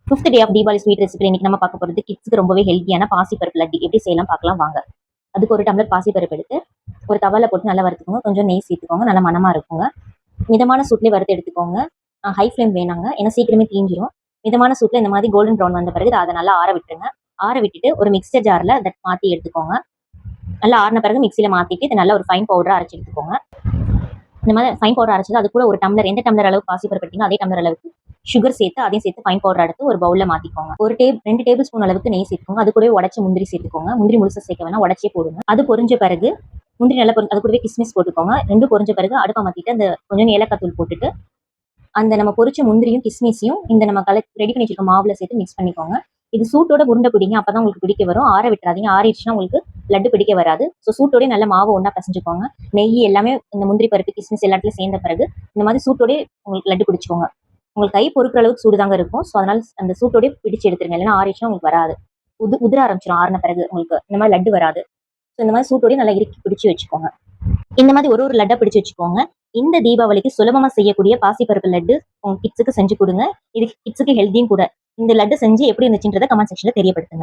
Fifth day of Deepavali sweet recipe இன்னைக்கு நம்ம பார்க்க போகிறது கிட்ஸ்க்கு ரொம்பவே ஹெல்த்தியான பாசிப்பருப்பு லட்டு எப்படி செய்யலாம் பார்க்கலாம் வாங்க. அதுக்கு ஒரு டம்ளர் பாசிப்பருப்பு எடுத்து ஒரு தவால போட்டு நல்லா வறுத்துக்கோங்க. கொஞ்சம் நெய் சேர்த்துக்கோங்க. நல்லா மனமா இருக்குங்க. மிதமான சூட்லேயே வறுத்து எடுத்துக்கோங்க. ஹை ஃப்ளேம் வேணாங்க, ஏன்னா சீக்கிரமே தீஞ்சிரும். மிதமான சூட்டில் இந்த மாதிரி கோல்டன் ப்ரௌன் வந்த பிறகு அதை நல்லா ஆற விட்டுருங்க. ஆற விட்டுட்டு ஒரு மிக்சர் ஜாரில் அதை மாற்றி எடுத்துக்கோங்க. நல்லா ஆறின பிறகு மிக்சியில் மாற்றிட்டு இதை நல்லா ஒரு ஃபைன் பவுடராக அரைச்சி எடுத்துக்கோங்க. இந்த மாதிரி ஃபைன் பவுடர் அரைச்சது அது கூட ஒரு டம்ளர், எந்த டம்ளர் அளவுக்கு பாசிப்பருப்பு எடுத்தீங்களோ அதே டம்ளர் அளவுக்கு சுகர் சேர்த்து அதையும் சேர்த்து ஃபைன் பவுடர் எடுத்து ஒரு பவுலில் மாற்றிக்கோங்க. 2 டேபிள் ஸ்பூன் அளவுக்கு நெய் சேர்த்துக்கோங்க. அது கூட உடச்சி முந்திரி சேர்த்துக்கோங்க. முந்திரி முழுசாக சேர்க்க வேணா, உடச்சே போடுங்க. அது பொரிஞ்ச பிறகு முந்திரி நல்லா அது கூடவே கிஸ்மிஸ் போட்டுக்கோங்க. 2 பொரிஞ்ச பிறகு அடுப்பை மாற்றிட்டு அந்த கொஞ்சம் ஏலக்காய் தூள் போட்டுட்டு அந்த நம்ம பொரிச்ச முந்திரியும் கிஸ்மிஸையும் இந்த நம்ம ரெடி பண்ணி வச்சிருக்க மாவுல சேர்த்து மிக்ஸ் பண்ணிக்கோங்க. இது சூட்டோட உருண்டை பிடிங்க, அப்பதான் உங்களுக்கு பிடிக்க வரும். ஆற விட்டுறாதீங்க, ஆறிடுச்சுன்னா உங்களுக்கு லட்டு பிடிக்க வராது. ஸோ சூட்டோடய நல்ல மாவு ஒன்றா பசைஞ்சுக்கோங்க. நெய் எல்லாமே இந்த முந்திரி பருப்பு கிஸ்மிஸ் எல்லாத்துலையும் சேர்ந்த பிறகு இந்த மாதிரி சூட்டோடய உங்களுக்கு லட்டு பிடிச்சிக்கோங்க. உங்களுக்கு கை பொறுக்கிற அளவுக்கு சூடு தாங்க இருக்கும். ஸோ அதனால அந்த சூட்டோடய பிடிச்சு எடுத்துருங்க, இல்லைன்னா ஆறிடுச்சுன்னா உங்களுக்கு வராது. உதிர ஆரம்பிச்சிடும். ஆறின பிறகு உங்களுக்கு இந்த மாதிரி லட்டு வராது. ஸோ இந்த மாதிரி சூட்டோடய நல்லா இறுக்கி பிடிச்சு வச்சுக்கோங்க. இந்த மாதிரி ஒரு லட்டா பிடிச்சு வச்சுக்கோங்க. இந்த தீபாவளிக்கு சுலபமா செய்யக்கூடிய பாசிப்பருப்பு லட்டு உங்க கிட்ஸுக்கு செஞ்சு கொடுங்க. இது கிட்ஸுக்கு ஹெல்த்தியும் கூட. இந்த லட்டு செஞ்சு எப்படி இருந்துச்சுன்றதை கமெண்ட் செக்ஷன்ல தெரியப்படுத்துங்க.